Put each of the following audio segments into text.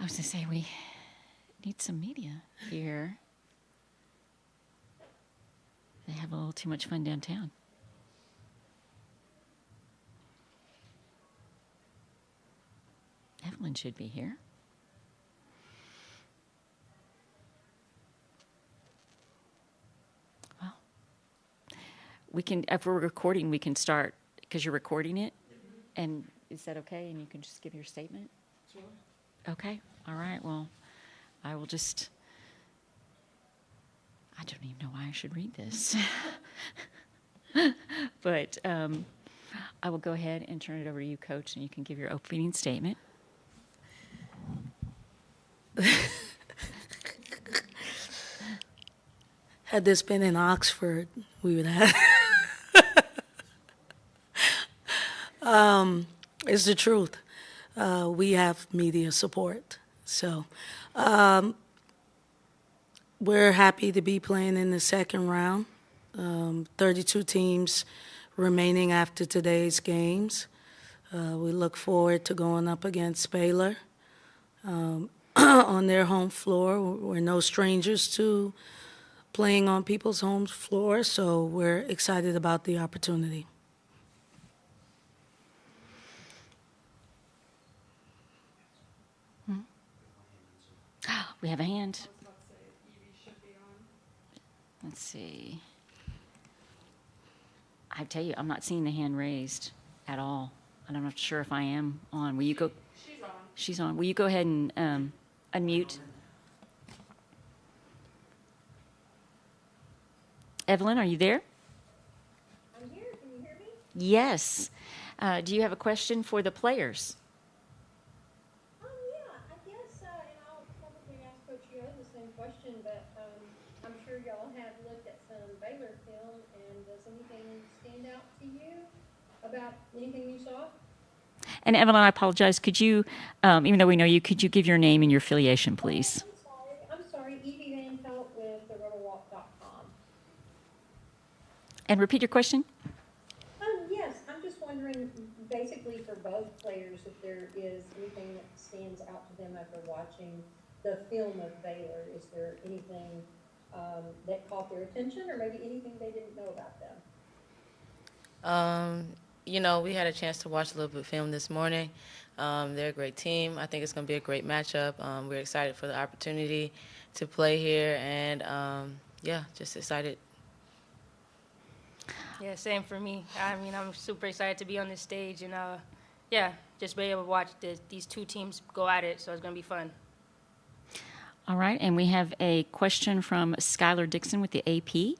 I was going to say, we need some media here. They have a little too much fun downtown. Evelyn should be here. Well, we can, if we're recording, we can start, because you're recording it. And is that okay? And you can just give your statement? Sure. Okay. All right. Well, I will just, I don't even know why I should read this. But I will go ahead and turn it over to you, Coach, and you can give your opening statement. Had this been in Oxford, we would have. It's the truth. We have media support. So we're happy to be playing in the second round. 32 teams remaining after today's games. We look forward to going up against Baylor on their home floor. We're no strangers to playing on people's home floor, so we're excited about the opportunity. We have a hand. Let's see. I tell you, I'm not seeing the hand raised at all. And I'm not sure if I am on. Will you go? She's on. She's on. Will you go ahead and unmute? Evelyn, are you there? I'm here. Can you hear me? Yes. Do you have a question for the players? Yeah, I guess, and I'll probably ask Coach Yo the same question, but I'm sure y'all have looked at some Baylor film, and does anything stand out to you about anything you saw? And Evelyn, I apologize. Could you, even though we know you, could you give your name and your affiliation, please? I'm sorry. Evie Van Pelt with therubberwalk.com. And repeat your question. Yes, I'm just wondering, basically for both players, if there is anything that stands out to them after watching the film of Baylor. Is there anything that caught their attention, or maybe anything they didn't know about them? You know, we had a chance to watch a little bit of film this morning. They're a great team. I think it's going to be a great matchup. We're excited for the opportunity to play here, and yeah, just excited. Yeah, same for me. I mean, I'm super excited to be on this stage, and yeah, just be able to watch these two teams go at it, so it's going to be fun. All right, and we have a question from Skylar Dixon with the AP.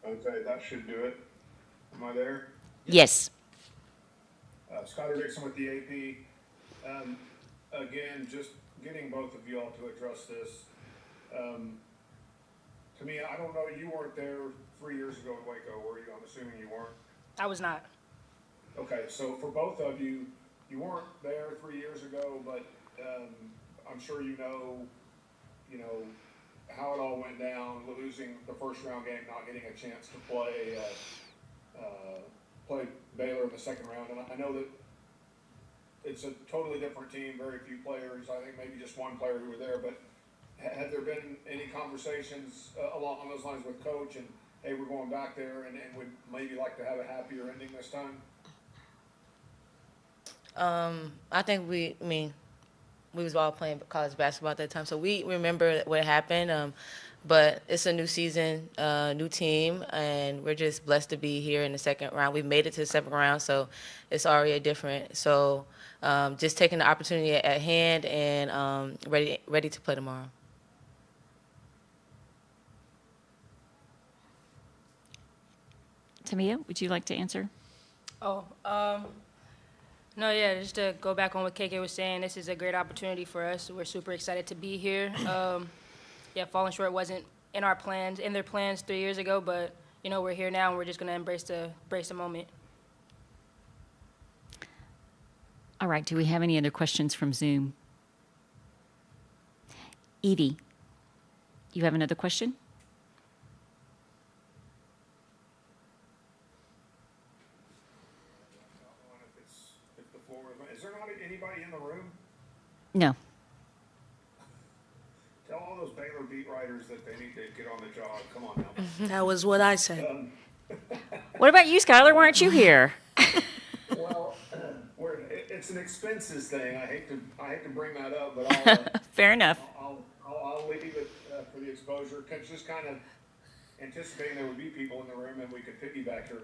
Okay, that should do it. Am I there? Yes. Skylar Dixon with the AP. Again, just getting both of you all to address this. To me, I don't know, you weren't there 3 years ago in Waco, were you? I'm assuming you weren't. I was not. Okay, so for both of you, you weren't there 3 years ago, but I'm sure you know how it all went down, losing the first round game, not getting a chance to play Baylor in the second round. And I know that it's a totally different team, very few players. I think maybe just one player who were there. But had there been any conversations along those lines with Coach and, hey, we're going back there and would maybe like to have a happier ending this time? I think we was all playing college basketball at that time, so we remember what happened. But it's a new season, new team, and we're just blessed to be here in the second round. We've made it to the second round, so it's already different. So just taking the opportunity at hand and ready to play tomorrow. Tamia, would you like to answer? No, yeah, just to go back on what KK was saying, this is a great opportunity for us. We're super excited to be here. Yeah, falling short wasn't in their plans 3 years ago, but, we're here now, and we're just going to embrace the moment. All right, do we have any other questions from Zoom? Evie, you have another question? No. Tell all those Baylor beat writers that they need to get on the job. Come on now. That was what I said. What about you, Skylar? Why aren't you here? Well, it's an expenses thing. I hate to bring that up, but Fair enough. I'll leave it for the exposure. Just kind of anticipating there would be people in the room and we could piggyback her.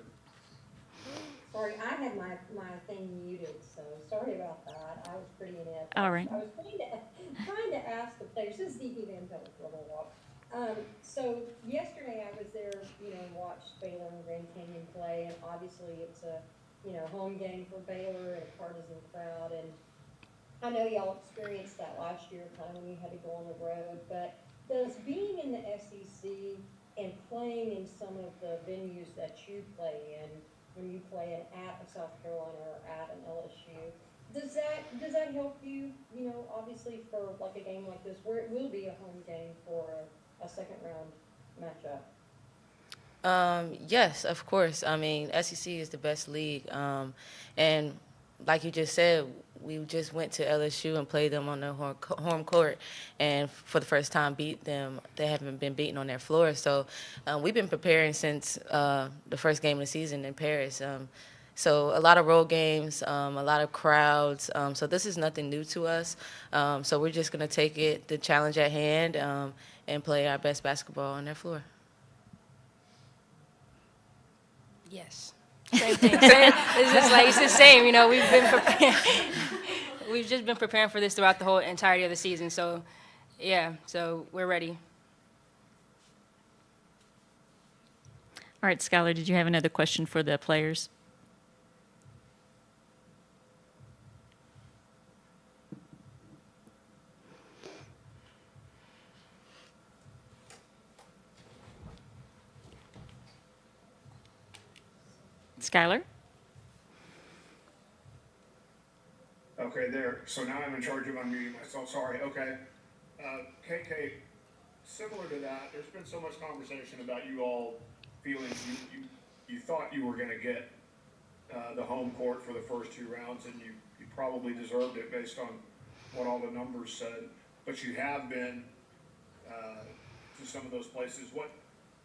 Sorry, I had my thing muted, so sorry about that. I was pretty inept. All right. I was trying to ask the players. This is DP Van Pelt for a little while. So yesterday I was there, watched Baylor and Grand Canyon play, and obviously it's a, home game for Baylor and a partisan crowd. And I know y'all experienced that last year, kind of when you had to go on the road. But does being in the SEC and playing in some of the venues that you play in, when you play at a South Carolina or at an LSU, does that help you, obviously for like a game like this, where it will be a home game for a second round matchup? Yes, of course. I mean, SEC is the best league. And like you just said, we just went to LSU and played them on their home court, and for the first time beat them. They haven't been beaten on their floor. So we've been preparing since the first game of the season in Paris. So a lot of road games, a lot of crowds. So this is nothing new to us. So we're just going to take it, the challenge at hand, and play our best basketball on their floor. Yes. Same thing. It's the same. We've just been preparing for this throughout the whole entirety of the season. So, yeah. So we're ready. All right, Skylar, did you have another question for the players? Skylar? Okay, there. So now I'm in charge of unmuting myself. Sorry. Okay. KK, similar to that, there's been so much conversation about you all feeling you thought you were going to get the home court for the first two rounds, and you probably deserved it based on what all the numbers said. But you have been to some of those places. What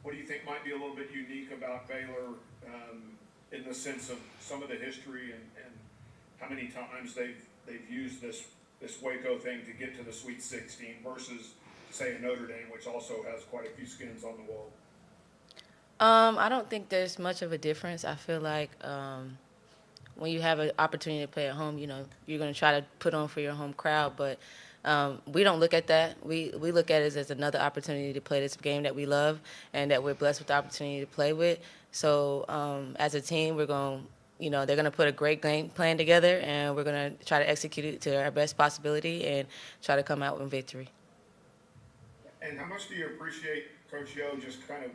do you think might be a little bit unique about Baylor in the sense of some of the history and how many times they've used this Waco thing to get to the Sweet 16 versus, say, a Notre Dame, which also has quite a few skins on the wall? I don't think there's much of a difference. I feel like when you have an opportunity to play at home, you're going to try to put on for your home crowd. But we don't look at that. We look at it as another opportunity to play this game that we love and that we're blessed with the opportunity to play with. So as a team, we're going to they're going to put a great game plan together, and we're going to try to execute it to our best possibility and try to come out with victory. And how much do you appreciate Coach Yo just kind of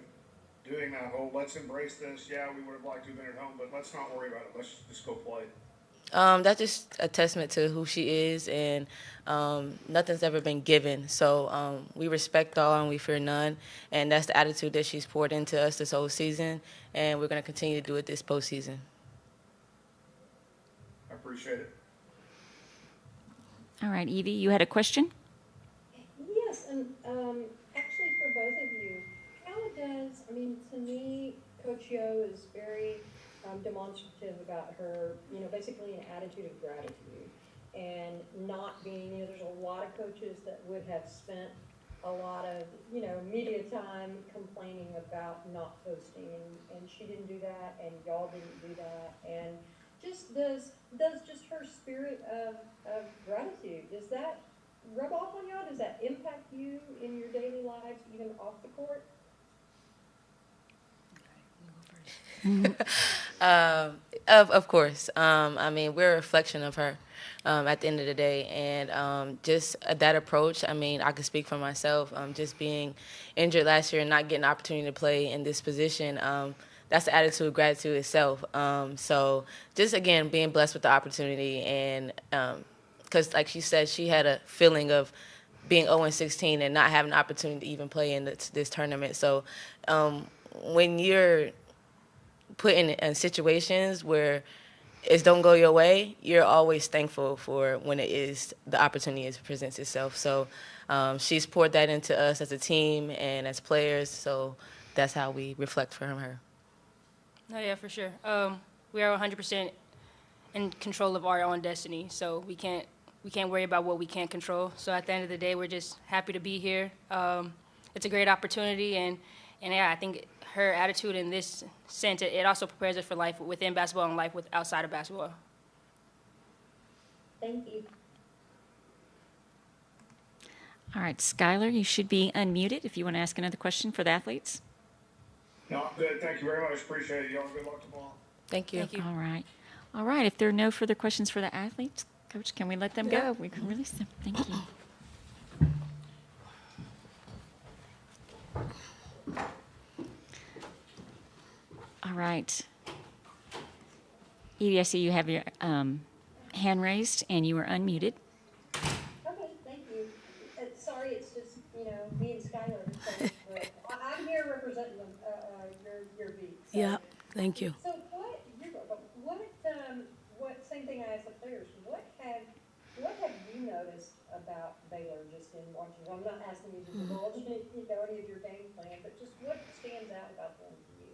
doing that whole, let's embrace this, yeah, we would have liked to have been at home, but let's not worry about it, let's just go play? That's just a testament to who she is, and nothing's ever been given. So we respect all and we fear none, and that's the attitude that she's poured into us this whole season, and we're going to continue to do it this postseason. I appreciate it. All right, Evie, you had a question? Yes, and actually for both of you, how does, to me, Coach Yo is very demonstrative about her, basically an attitude of gratitude and not being, there's a lot of coaches that would have spent a lot of, media time complaining about not hosting, and she didn't do that, and y'all didn't do that, and just does just her spirit of gratitude, does that rub off on y'all? Does that impact you in your daily lives, even off the court? Of course. We're a reflection of her at the end of the day. And just that approach, I can speak for myself. Just being injured last year and not getting an opportunity to play in this position, that's the attitude of gratitude itself. So just, again, being blessed with the opportunity. And because, like she said, she had a feeling of being 0-16 and not having an opportunity to even play in this tournament. So when you're put in situations where it don't go your way, you're always thankful for when the opportunity presents itself. So she's poured that into us as a team and as players. So that's how we reflect from her. Oh, yeah, for sure. We are 100% in control of our own destiny, so we can't worry about what we can't control. So at the end of the day, we're just happy to be here. It's a great opportunity, and yeah, I think her attitude in this sense, it also prepares us for life within basketball and life outside of basketball. Thank you. All right, Skylar, you should be unmuted if you want to ask another question for the athletes. No, I'm good. Thank you very much. Appreciate it. Y'all good luck tomorrow. Thank you. Thank you. All right. All right, if there are no further questions for the athletes, Coach, can we let them go? We can release them. Thank you. All right. Evie, I see you have your hand raised and you are unmuted. Okay, thank you. Sorry, it's just, me and Skylar. But I'm here representing your beat. So. Yeah, thank you. So same thing I asked the players, what have you noticed about Baylor just in watching? I'm not asking you to divulge any of your game plan, but just what stands out about them to you?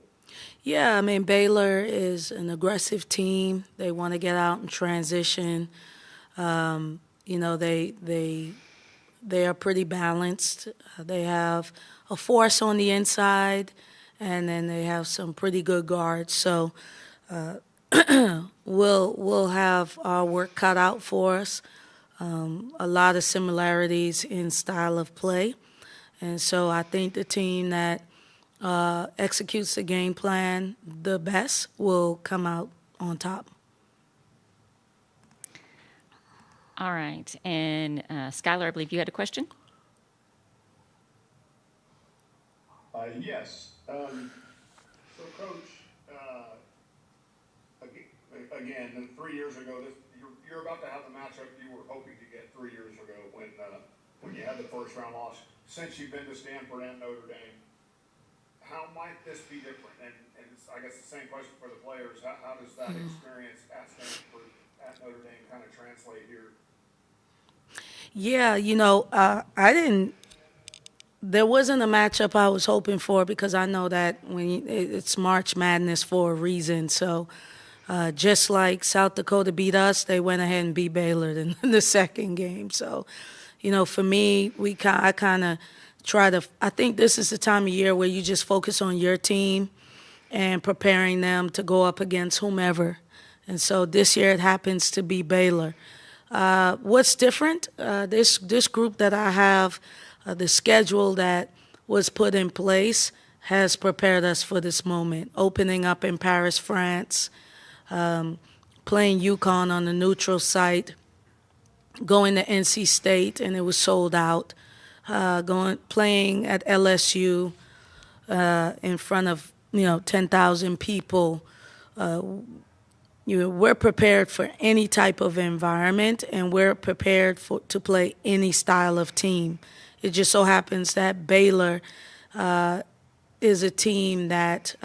Yeah, I mean, Baylor is an aggressive team. They want to get out and transition. They are pretty balanced. They have a force on the inside, and then they have some pretty good guards. So we'll have our work cut out for us. A lot of similarities in style of play. And so I think the team that executes the game plan the best will come out on top. All right. And Skylar, I believe you had a question? Yes. So, Coach, again, 3 years ago, you're about to have the matchup you were hoping to get 3 years ago when you had the first round loss. Since you've been to Stanford and Notre Dame, how might this be different? And it's, I guess, the same question for the players. How does that experience at Stanford, at Notre Dame, kind of translate here? Yeah, there wasn't a matchup I was hoping for because I know that it's March Madness for a reason. So just like South Dakota beat us, they went ahead and beat Baylor in the second game. So, for me, I kind of try to – I think this is the time of year where you just focus on your team and preparing them to go up against whomever. And so this year it happens to be Baylor. What's different? This group that I have, the schedule that was put in place has prepared us for this moment. Opening up in Paris, France, playing UConn on the neutral site, going to NC State and it was sold out, playing at LSU in front of 10,000 people. We're prepared for any type of environment, and we're prepared to play any style of team. It just so happens that Baylor is a team that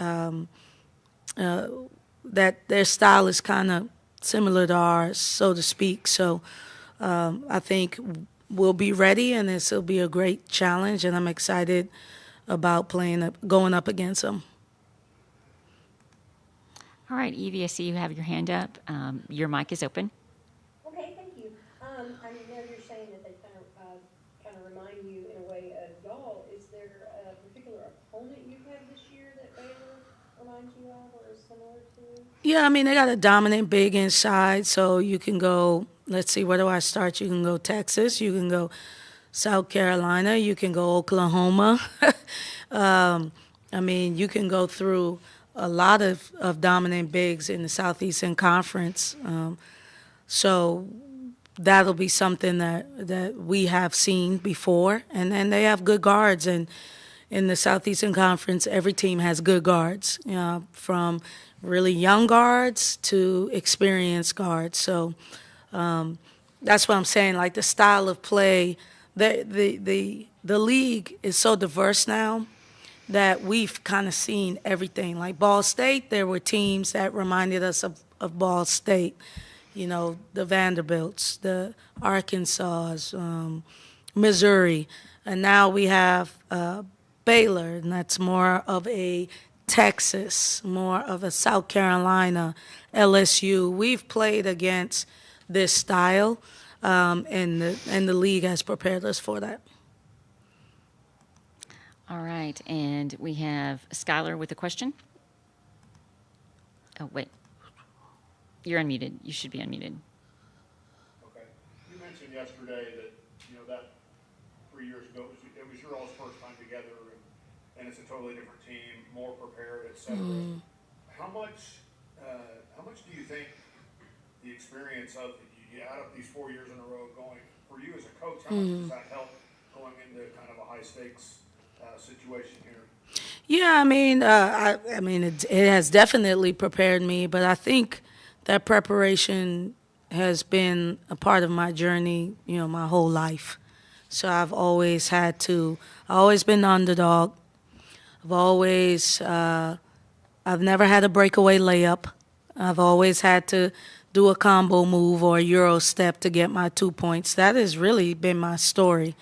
their style is kind of similar to ours, so to speak. So I think we'll be ready, and this will be a great challenge, and I'm excited about going up against them. All right, Evie, I see you have your hand up. Your mic is open. Okay, thank you. I know you're saying that they kind of remind you in a way of y'all. Is there a particular opponent you've had this year that Baylor reminds you of or is similar to? Yeah, I mean, they got a dominant big inside, so you can go, let's see, where do I start? You can go Texas, you can go South Carolina, you can go Oklahoma. You can go through a lot of dominant bigs in the Southeastern Conference. So that'll be something that we have seen before. And then they have good guards. And in the Southeastern Conference, every team has good guards, from really young guards to experienced guards. So that's what I'm saying. Like the style of play, the league is so diverse now that we've kind of seen everything. Like Ball State, there were teams that reminded us of of Ball State. You know, the Vanderbilts, the Arkansas, Missouri, and now we have Baylor, and that's more of a Texas, more of a South Carolina, LSU. We've played against this style, and the league has prepared us for that. All right, and we have Skylar with a question. Oh, wait. You're unmuted. You should be unmuted. Okay. You mentioned yesterday that, that 3 years ago, it was your all's first time together, and it's a totally different team, more prepared, et cetera. How much do you think the experience of, you add up these 4 years in a row going, for you as a coach, how much does that help going into kind of a high stakes situation here? Yeah, I mean, it has definitely prepared me, but I think that preparation has been a part of my journey, my whole life. So I've always been the underdog. I've never had a breakaway layup. I've always had to do a combo move or a Euro step to get my 2 points. That has really been my story.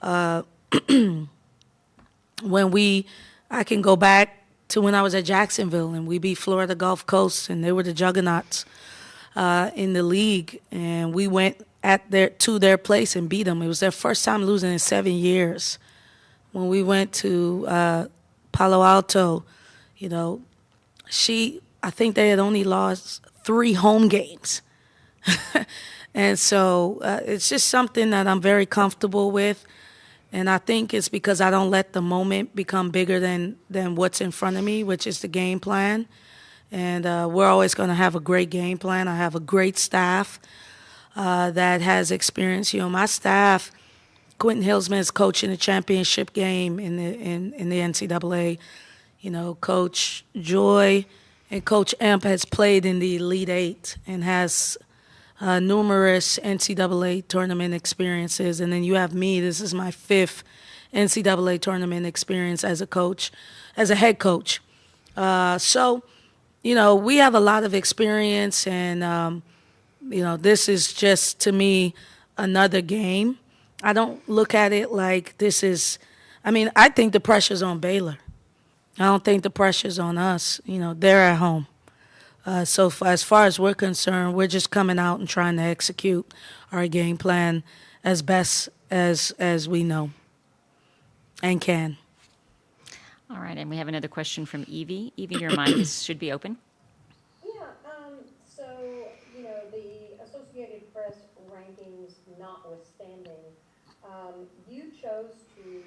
I can go back to when I was at Jacksonville and we beat Florida Gulf Coast, and they were the juggernauts in the league, and we went to their place and beat them. It was their first time losing in 7 years. When we went to Palo Alto, I think they had only lost 3 home games. And so it's just something that I'm very comfortable with. And I think it's because I don't let the moment become bigger than what's in front of me, which is the game plan. And we're always going to have a great game plan. I have a great staff that has experience. My staff, Quentin Hillsman is coaching the championship game in the NCAA. Coach Joy and Coach Emp has played in the Elite Eight and has numerous NCAA tournament experiences. And then you have me. This is my 5th NCAA tournament experience as a head coach. So, we have a lot of experience, and, this is just, to me, another game. I don't look at it like this is, I think the pressure's on Baylor. I don't think the pressure's on us. They're at home. So as far as we're concerned, we're just coming out and trying to execute our game plan as best as we know and can. All right, and we have another question from Evie. Evie, your mic should be open. Yeah, so, the Associated Press rankings notwithstanding, you chose to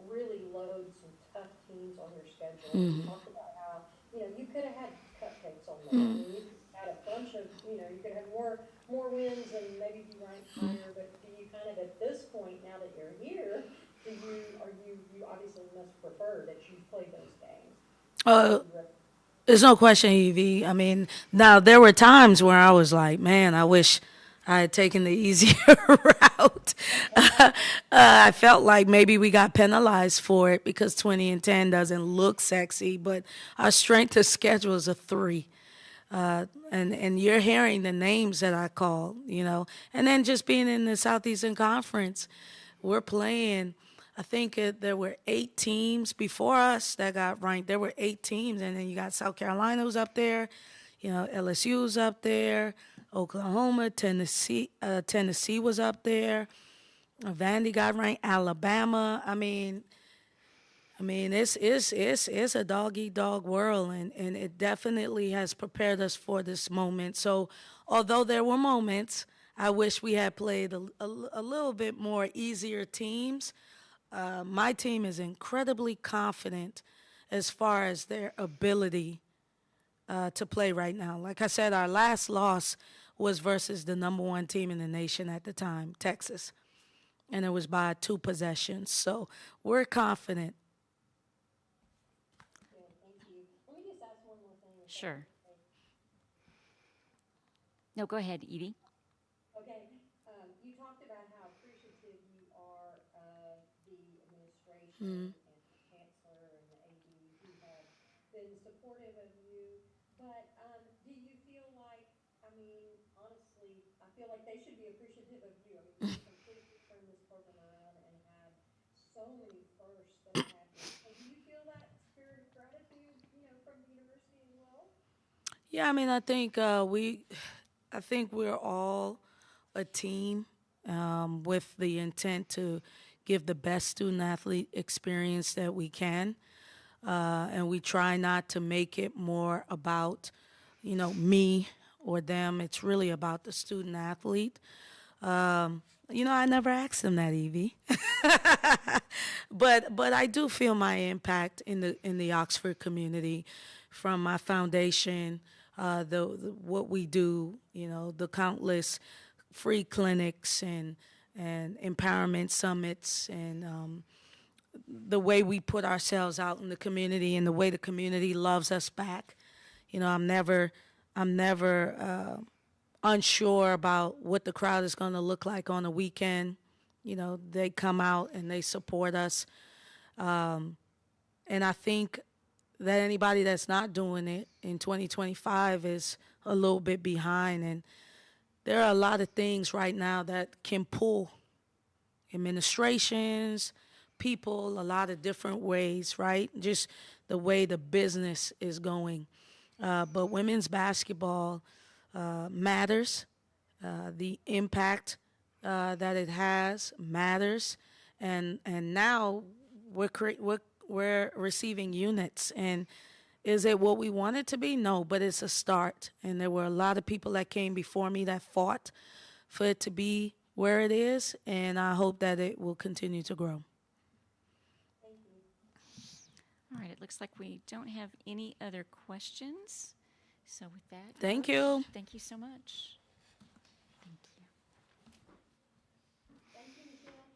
really load some tough teams on your schedule. You talked about how, you could have had cupcakes on there. You had a bunch of, you could have more wins and maybe be ranked higher, but do you kind of, at this point, now that you're here, you obviously must prefer that you've played those games? There's no question, Evie. Now there were times where I was like, man, I wish I had taken the easier route. I felt like maybe we got penalized for it because 20-10 doesn't look sexy, but our strength of schedule is a 3. And you're hearing the names that I call, and then just being in the Southeastern Conference, we're playing. I think there were 8 teams before us that got ranked. There were 8 teams, and then you got South Carolina who's up there, LSU's up there, Oklahoma, Tennessee was up there, Vandy got ranked, Alabama. It's a dog-eat-dog world, and it definitely has prepared us for this moment. So although there were moments, I wish we had played a little bit more easier teams. My team is incredibly confident as far as their ability to play right now. Like I said, our last loss was versus the number 1 team in the nation at the time, Texas, and it was by 2 possessions. So we're confident. Good, thank you. Let me just ask one more thing. Sure. No, go ahead, Evie. Okay, you talked about how appreciative you are of the administration and the chancellor and the AD who have been supportive of you. But do you feel like feel like they should be appreciative of you. I mean, you completely turned this program around and had so many firsts that have happened. So do you feel that spirit of gratitude, from the university as well? Yeah, I mean, I think we're all a team with the intent to give the best student athlete experience that we can, and we try not to make it more about, me or them. It's really about the student athlete. I never asked them that, Evie. But I do feel my impact in the Oxford community from my foundation, what we do, the countless free clinics and empowerment summits and the way we put ourselves out in the community and the way the community loves us back. I'm never unsure about what the crowd is going to look like on a weekend. They come out and they support us. And I think that anybody that's not doing it in 2025 is a little bit behind. And there are a lot of things right now that can pull administrations, people, a lot of different ways, right? Just the way the business is going. But women's basketball matters. The impact that it has matters, and now we're receiving units. And is it what we want it to be? No, but it's a start. And there were a lot of people that came before me that fought for it to be where it is, and I hope that it will continue to grow. Thank you. All right, it looks like we don't have any other questions. So with that, Thank Coach, you. Thank you so much. Thank you. Thank you, Michelle.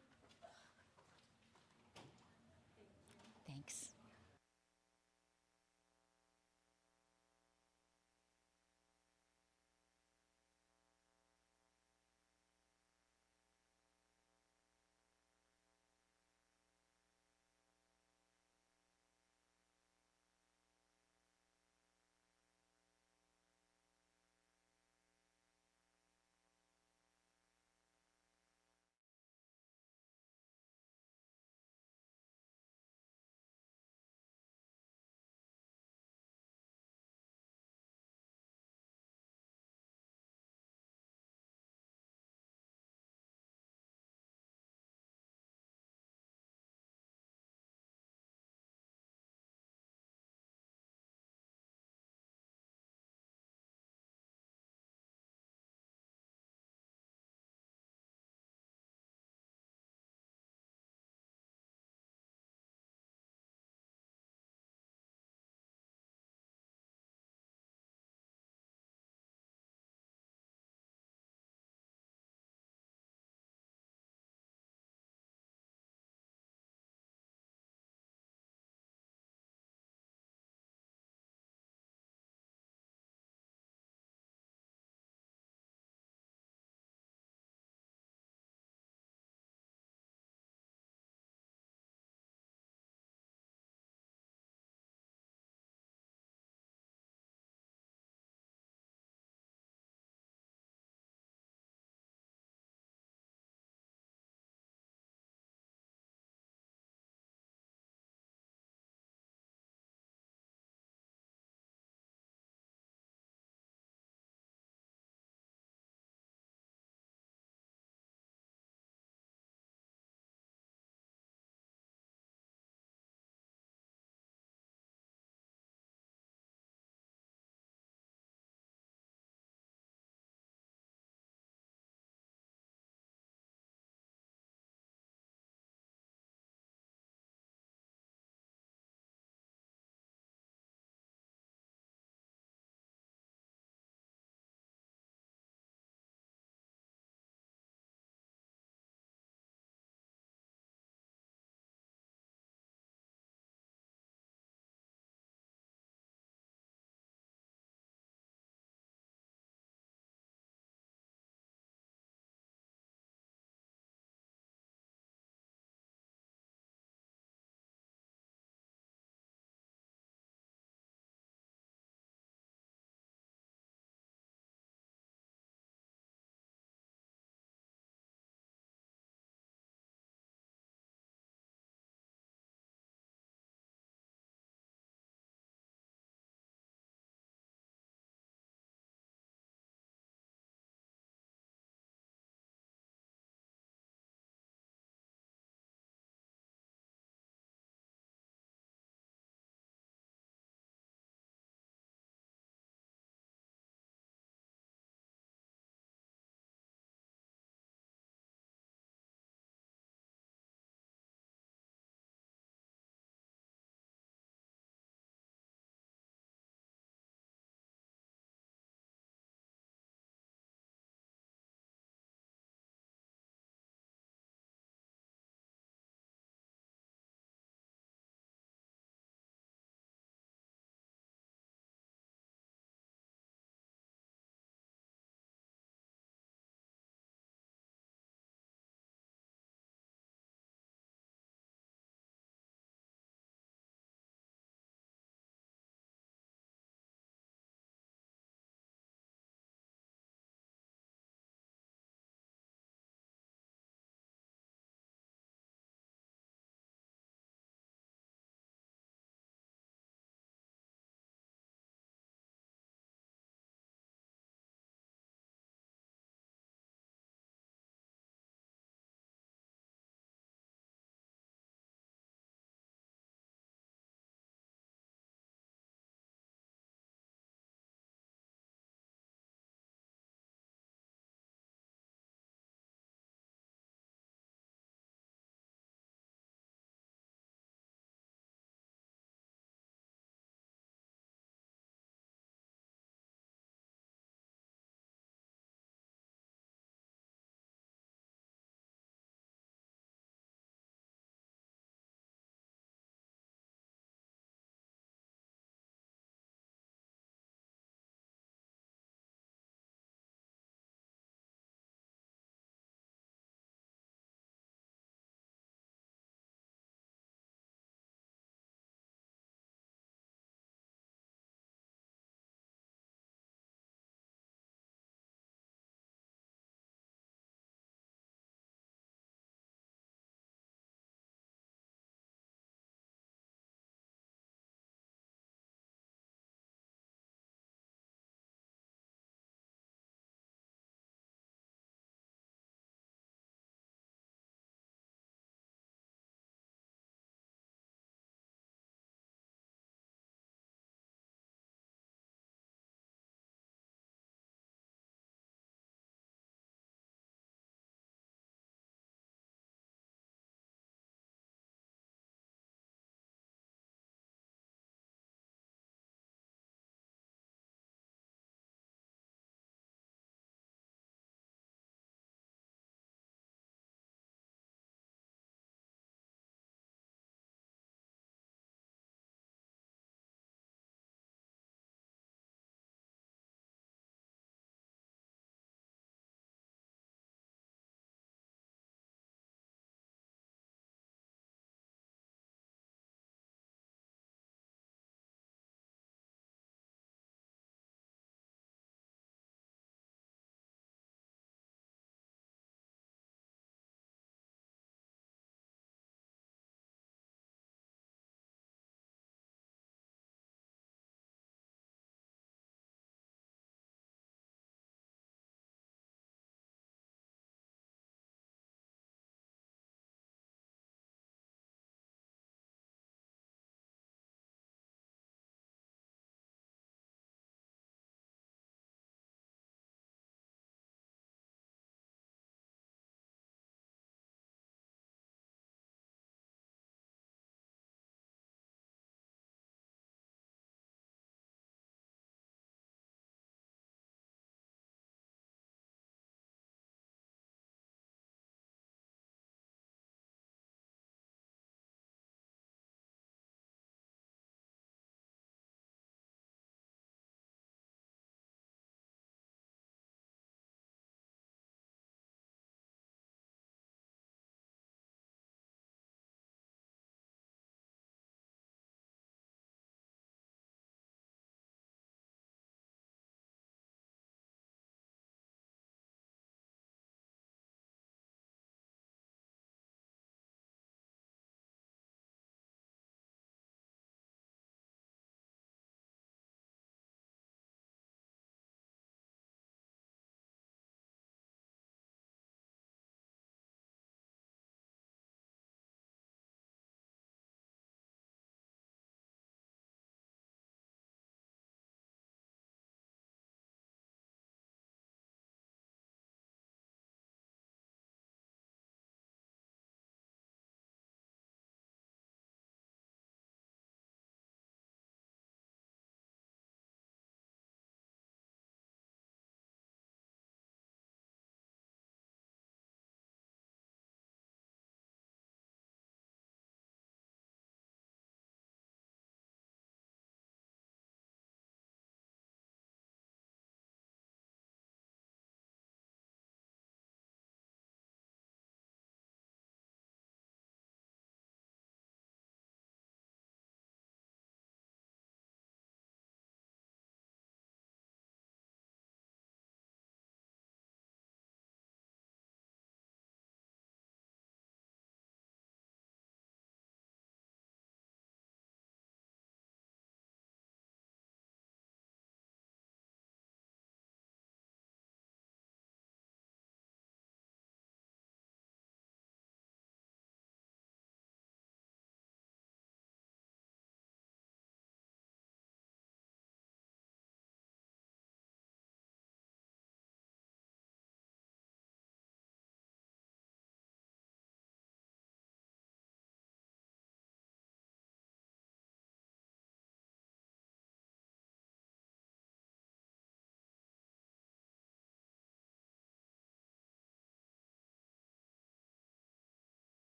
Thanks.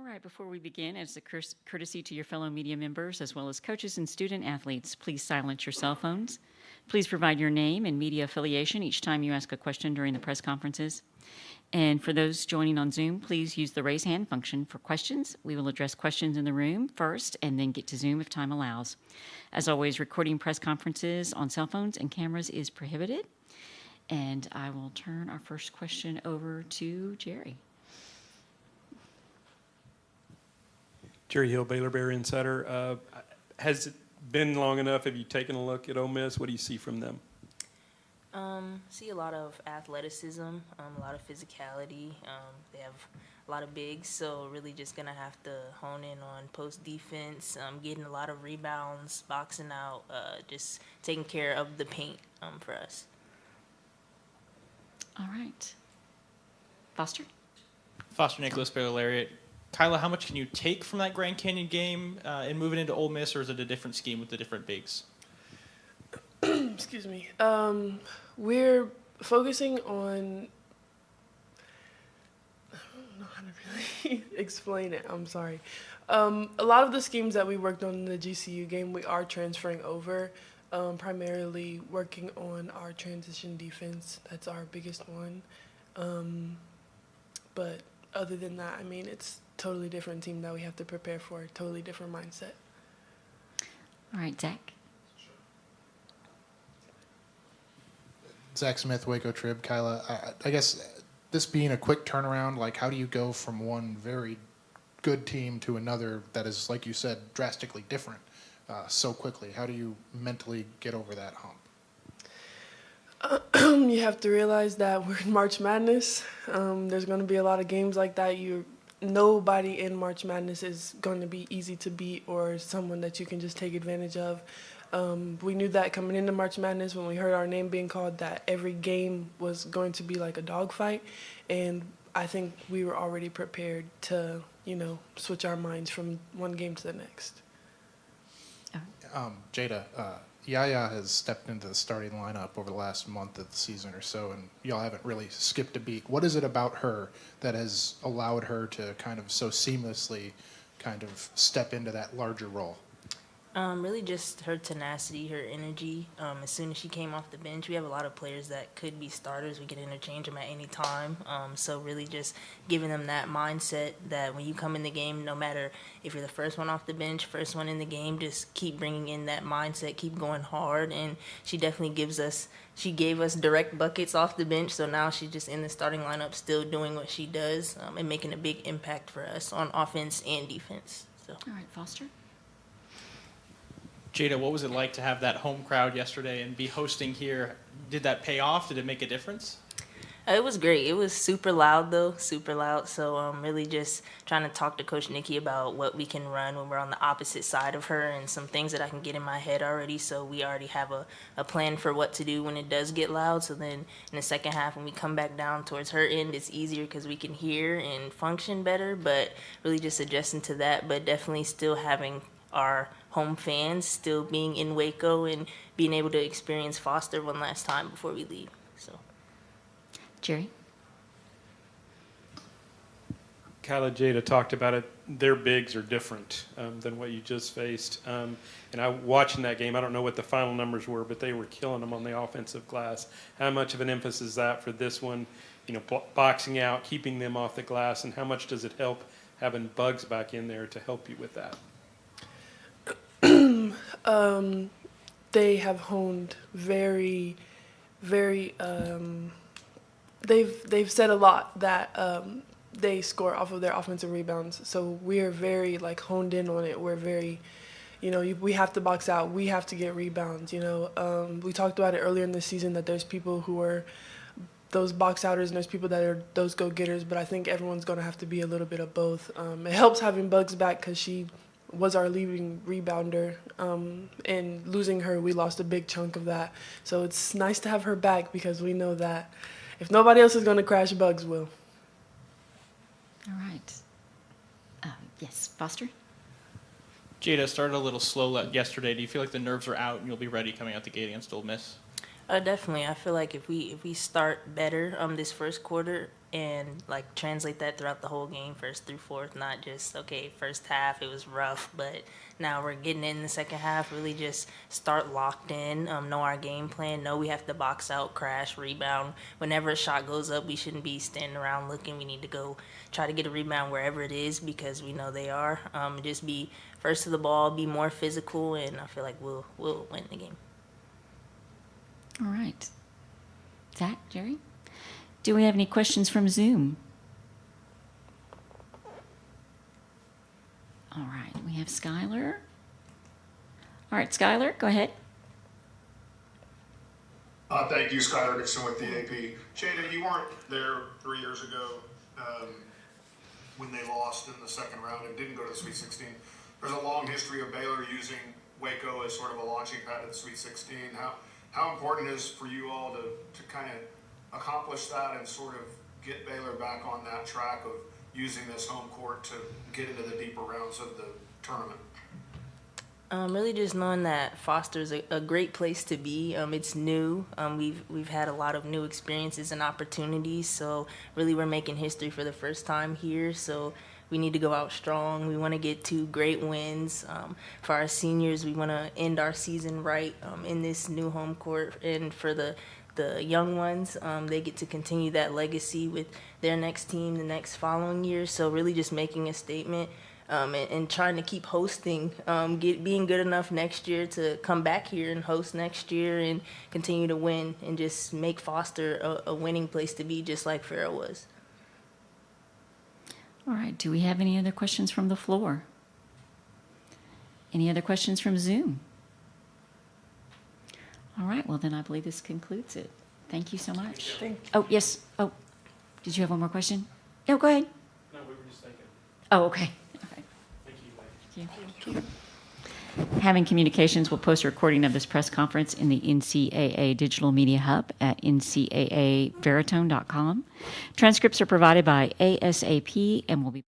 All right, before we begin, as a courtesy to your fellow media members, as well as coaches and student athletes, please silence your cell phones. Please provide your name and media affiliation each time you ask a question during the press conferences. And for those joining on Zoom, please use the raise hand function for questions. We will address questions in the room first and then get to Zoom if time allows. As always, recording press conferences on cell phones and cameras is prohibited. And I will turn our first question over to Jerry. Jerry Hill, Baylor Bear Insider. Has it been long enough? Have you taken a look at Ole Miss? What do you see from them? See a lot of athleticism, a lot of physicality. They have a lot of bigs, so really just going to have to hone in on post defense, getting a lot of rebounds, boxing out, just taking care of the paint for us. All right. Foster? Foster Nicholas, Baylor Lariat. Kyla, how much can you take from that Grand Canyon game and move it into Ole Miss, or is it a different scheme with the different bigs? Excuse me. We're focusing on. I don't know how to really explain it. I'm sorry. A lot of the schemes that we worked on in the GCU game, we are transferring over. Primarily working on our transition defense. That's our biggest one. But other than that, I mean, it's a totally different team that we have to prepare for, totally different mindset. All right, Zach. Zach Smith, Waco Trib. Kyla, I guess this being a quick turnaround, like how do you go from one very good team to another that is, like you said, drastically different so quickly? How do you mentally get over that hump? You have to realize that we're in March Madness. There's going to be a lot of games like that. Nobody in March Madness is going to be easy to beat or someone that you can just take advantage of. We knew that coming into March Madness when we heard our name being called, that every game was going to be like a dogfight. And I think we were already prepared to, switch our minds from one game to the next. Jada, Yaya has stepped into the starting lineup over the last month of the season or so, and y'all haven't really skipped a beat. What is it about her that has allowed her to kind of so seamlessly kind of step into that larger role? Really just her tenacity, her energy. As soon as she came off the bench, we have a lot of players that could be starters. We can interchange them at any time. So really just giving them that mindset that when you come in the game, no matter if you're the first one off the bench, first one in the game, just keep bringing in that mindset, keep going hard. And she definitely gave us direct buckets off the bench. So now she's just in the starting lineup still doing what she does and making a big impact for us on offense and defense. So. All right, Foster? Jada, what was it like to have that home crowd yesterday and be hosting here? Did that pay off? Did it make a difference? It was great. It was super loud, though, super loud. So really just trying to talk to Coach Nikki about what we can run when we're on the opposite side of her and some things that I can get in my head already. So we already have a plan for what to do when it does get loud. So then in the second half, when we come back down towards her end, it's easier because we can hear and function better. But really just adjusting to that, but definitely still having our home fans still being in Waco and being able to experience Foster one last time before we leave. So, Jerry? Kyla, Jada talked about it. Their bigs are different than what you just faced. And watching that game, I don't know what the final numbers were, but they were killing them on the offensive glass. How much of an emphasis is that for this one? Boxing out, keeping them off the glass, and how much does it help having Bugs back in there to help you with that? They have honed very, very. They've said a lot that they score off of their offensive rebounds. So we are very honed in on it. We're very, we have to box out. We have to get rebounds. We talked about it earlier in the season that there's people who are those box outers and there's people that are those go getters. But I think everyone's going to have to be a little bit of both. It helps having Bugs back because she was our leading rebounder, and losing her, we lost a big chunk of that. So it's nice to have her back because we know that if nobody else is going to crash, Bugs will. All right. Yes, Foster? Jada started a little slow yesterday. Do you feel like the nerves are out and you'll be ready coming out the gate against Ole Miss? Definitely. I feel like if we start better this first quarter and like translate that throughout the whole game, first through fourth, not just okay, first half it was rough, but now we're getting in the second half. Really, just start locked in, know our game plan, know we have to box out, crash, rebound. Whenever a shot goes up, we shouldn't be standing around looking. We need to go try to get a rebound wherever it is because we know they are. Just be first to the ball, be more physical, and I feel like we'll win the game. All right. Zach, Jerry? Do we have any questions from Zoom? All right, we have Skylar. All right, Skylar, go ahead. Thank you, Skylar Dixon with the AP. Jada, you weren't there 3 years ago when they lost in the second round and didn't go to the Sweet 16. There's a long history of Baylor using Waco as sort of a launching pad at the Sweet 16. How important is for you all to kind of accomplish that and sort of get Baylor back on that track of using this home court to get into the deeper rounds of the tournament? Really just knowing that Foster's a great place to be. It's new. We've had a lot of new experiences and opportunities. So really we're making history for the first time here. So we need to go out strong. We want to get 2 great wins. For our seniors, we want to end our season right in this new home court. And for the young ones, they get to continue that legacy with their next team the next following year. So really just making a statement and trying to keep hosting, being good enough next year to come back here and host next year and continue to win and just make Foster a winning place to be just like Farrell was. All right, do we have any other questions from the floor? Any other questions from Zoom? All right, well then I believe this concludes it. Thank you so much. Thank you. Oh, yes. Oh, did you have one more question? No, go ahead. No, we were just thinking. Oh, okay. All right. Thank you. Thank you. Having Communications will post a recording of this press conference in the NCAA Digital Media Hub at ncaaveritone.com. Transcripts are provided by ASAP and will be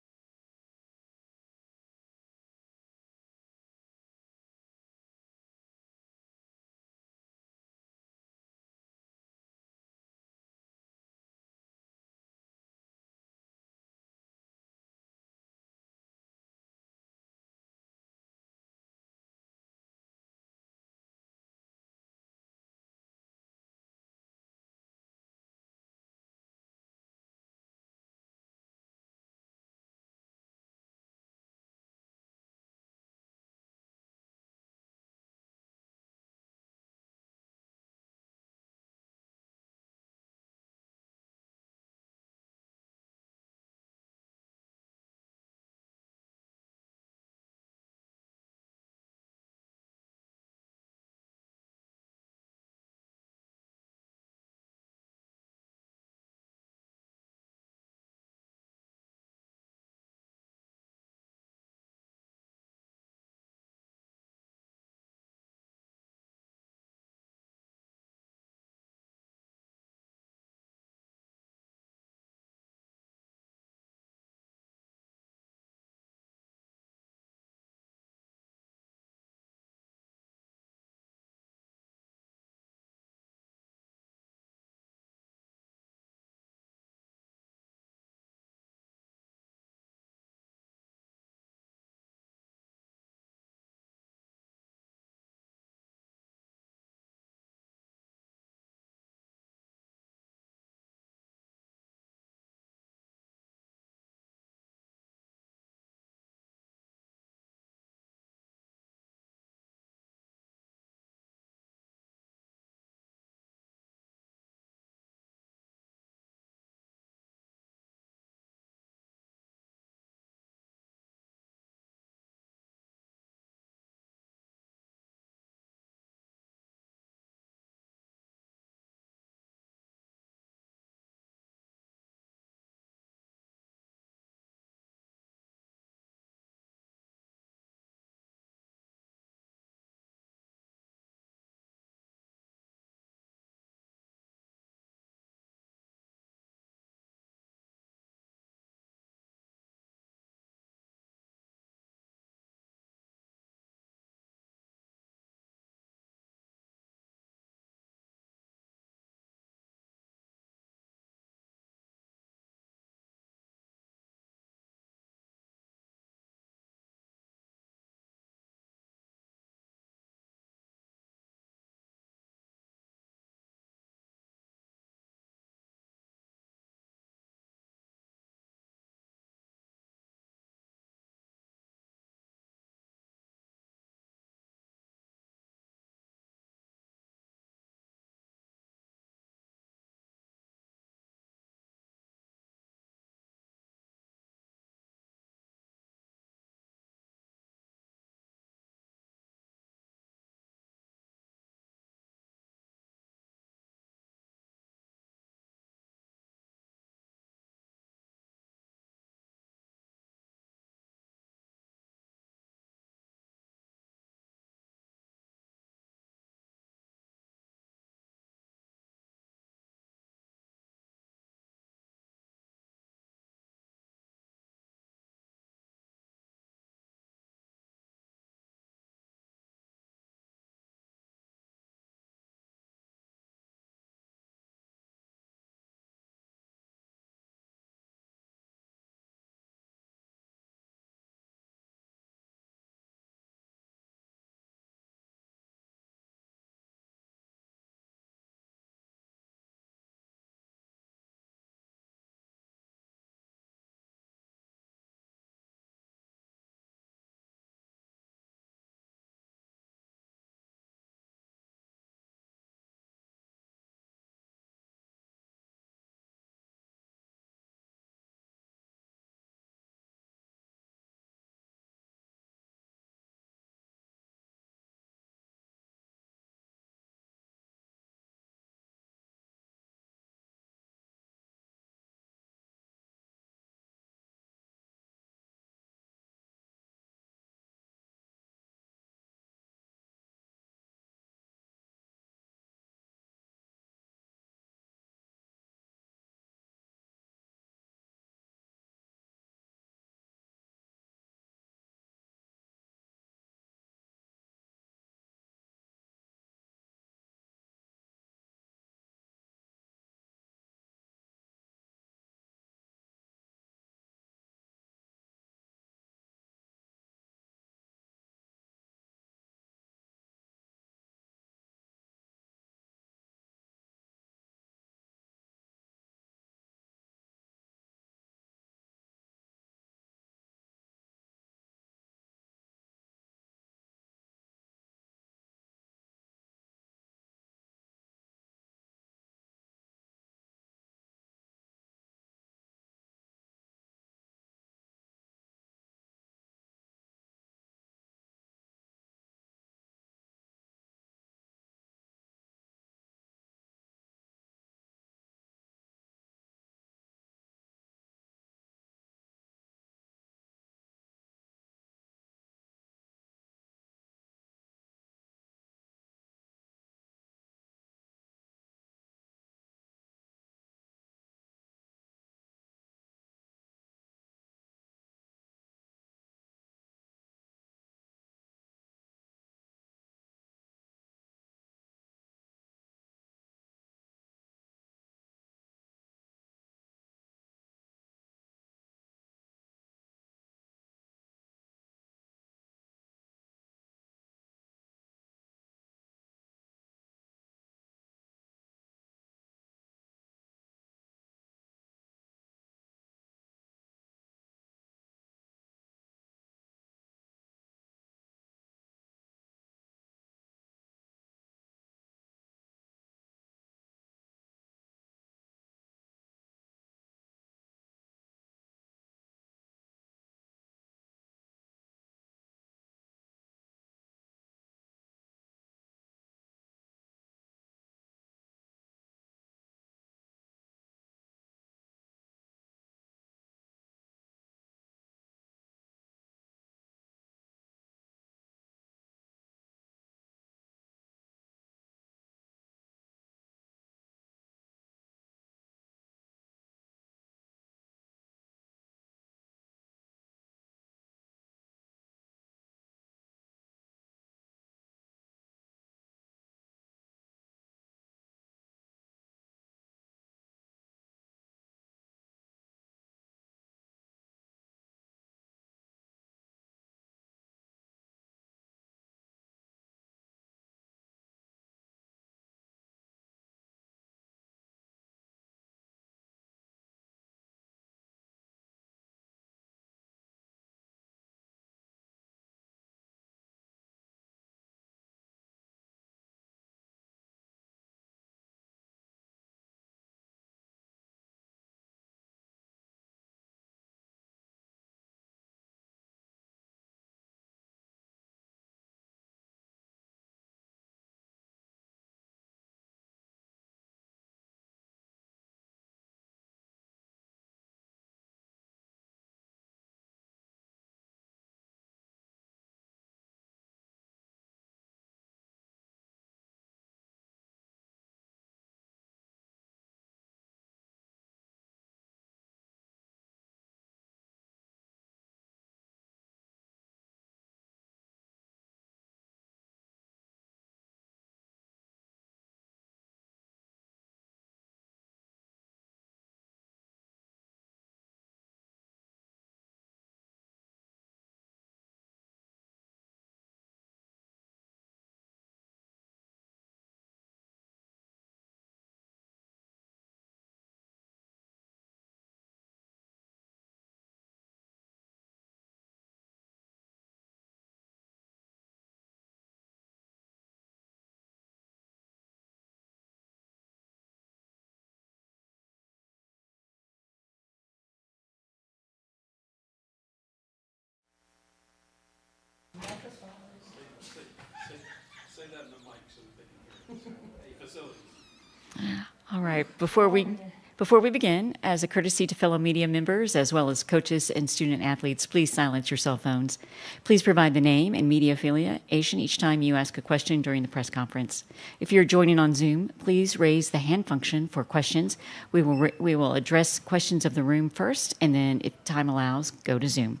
All right, before we begin, as a courtesy to fellow media members as well as coaches and student athletes, please silence your cell phones. Please provide the name and media affiliation each time you ask a question during the press conference. If you're joining on Zoom, please raise the hand function for questions. We will address questions of the room first, and then, if time allows, go to Zoom.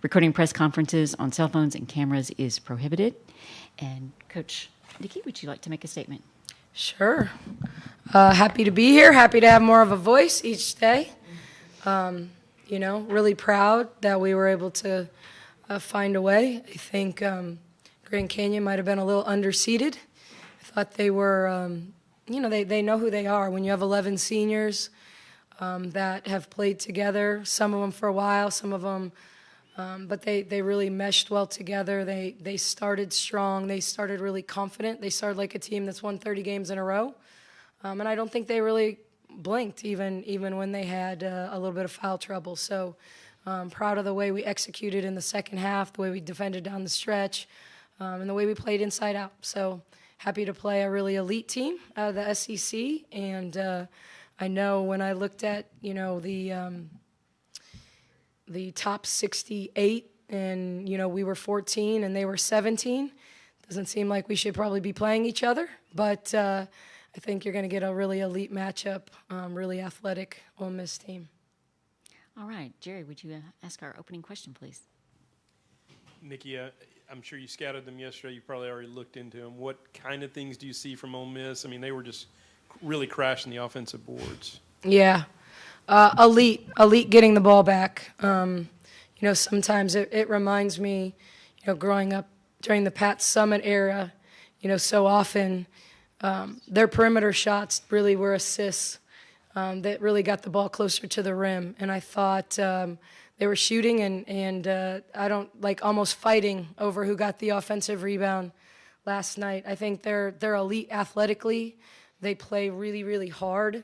Recording press conferences on cell phones and cameras is prohibited. And Coach Nikki, would you like to make a statement? Sure. Happy to be here. Happy to have more of a voice each day. Really proud that we were able to find a way. I think Grand Canyon might have been a little underseeded. I thought they were, they know who they are. When you have 11 seniors that have played together, some of them for a while, some of them, but they really meshed well together. They started strong. They started really confident. They started like a team that's won 30 games in a row. And I don't think they really blinked even when they had a little bit of foul trouble. So proud of the way we executed in the second half, the way we defended down the stretch, and the way we played inside out. So happy to play a really elite team out of the SEC. And I know when I looked at, the top 68 and, we were 14 and they were 17, doesn't seem like we should probably be playing each other. But I think you're going to get a really elite matchup, really athletic Ole Miss team. All right. Jerry, would you ask our opening question, please? Nikki, I'm sure you scouted them yesterday. You probably already looked into them. What kind of things do you see from Ole Miss? I mean, they were just really crashing the offensive boards. Yeah. Elite getting the ball back. Sometimes it reminds me, growing up during the Pat Summitt era, so often their perimeter shots really were assists that really got the ball closer to the rim. And I thought they were shooting and I don't like almost fighting over who got the offensive rebound last night. I think they're elite athletically. They play really, really hard.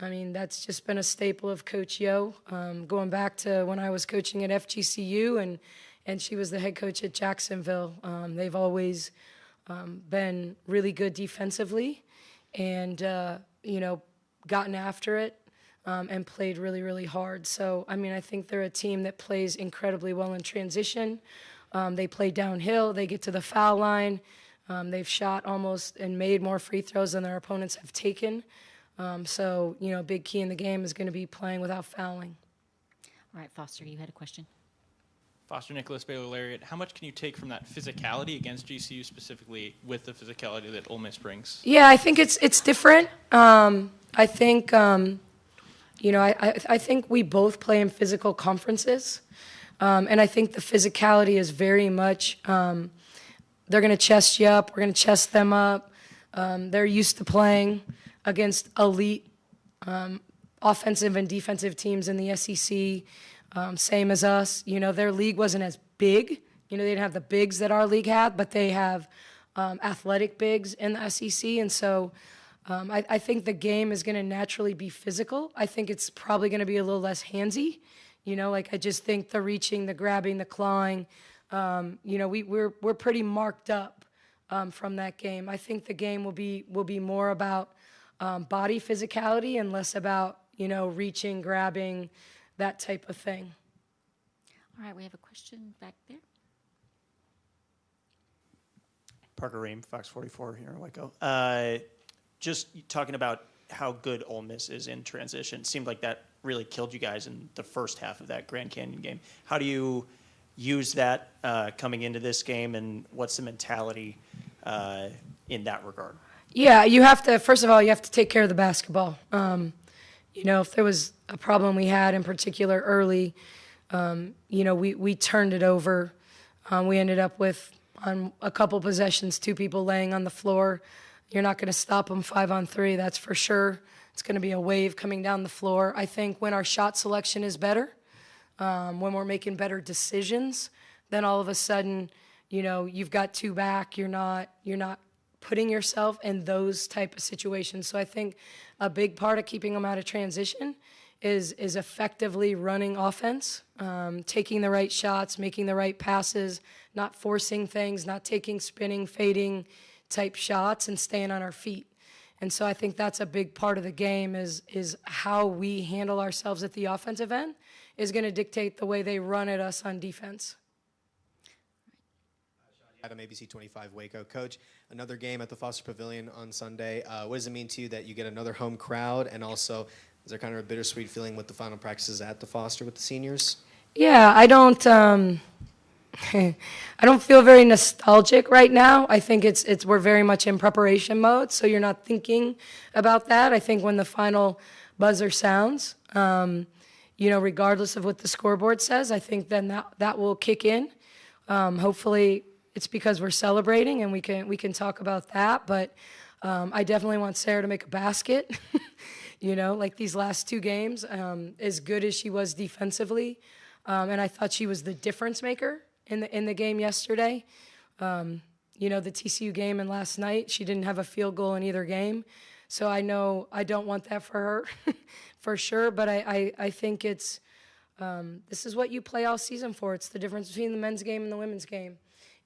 That's just been a staple of Coach Yo, going back to when I was coaching at FGCU and she was the head coach at Jacksonville. They've always been really good defensively and, gotten after it and played really, really hard. So, I think they're a team that plays incredibly well in transition. They play downhill. They get to the foul line. They've shot almost and made more free throws than their opponents have taken. So, big key in the game is going to be playing without fouling. All right, Foster, you had a question. Foster Nicholas, Baylor Lariat, how much can you take from that physicality against GCU specifically with the physicality that Ole Miss brings? Yeah, I think it's different. I think, I think we both play in physical conferences. And I think the physicality is very much, they're going to chest you up. We're going to chest them up. They're used to playing against elite offensive and defensive teams in the SEC, same as us. Their league wasn't as big. They didn't have the bigs that our league had, but they have athletic bigs in the SEC. And so I think the game is going to naturally be physical. I think it's probably going to be a little less handsy. I just think the reaching, the grabbing, the clawing, we're pretty marked up from that game. I think the game will be more about body physicality and less about, reaching, grabbing, that type of thing. All right, we have a question back there. Parker Ream, Fox 44 here in Waco. Just talking about how good Ole Miss is in transition. It seemed like that really killed you guys in the first half of that Grand Canyon game. How do you use that coming into this game, and what's the mentality in that regard? Yeah, first of all, you have to take care of the basketball. If there was a problem we had in particular early, we turned it over. We ended up with, on a couple possessions, 2 people laying on the floor. You're not going to stop them 5-on-3, that's for sure. It's going to be a wave coming down the floor. I think when our shot selection is better, when we're making better decisions, then all of a sudden, you've got 2 back. You're not putting yourself in those type of situations. So I think a big part of keeping them out of transition is effectively running offense, taking the right shots, making the right passes, not forcing things, not taking spinning, fading type shots and staying on our feet. And so I think that's a big part of the game is how we handle ourselves at the offensive end is going to dictate the way they run at us on defense. Adam, ABC 25 Waco. Coach, another game at the Foster Pavilion on Sunday. What does it mean to you that you get another home crowd? And also, is there kind of a bittersweet feeling with the final practices at the Foster with the seniors? Yeah, I don't feel very nostalgic right now. I think we're very much in preparation mode, so you're not thinking about that. I think when the final buzzer sounds, regardless of what the scoreboard says, I think then that will kick in. Hopefully it's because we're celebrating and we can talk about that, but I definitely want Sarah to make a basket, like these last two games, as good as she was defensively. And I thought she was the difference maker in the game yesterday. The TCU game and last night, she didn't have a field goal in either game. So I know I don't want that for her, for sure. But I think this is what you play all season for. It's the difference between the men's game and the women's game.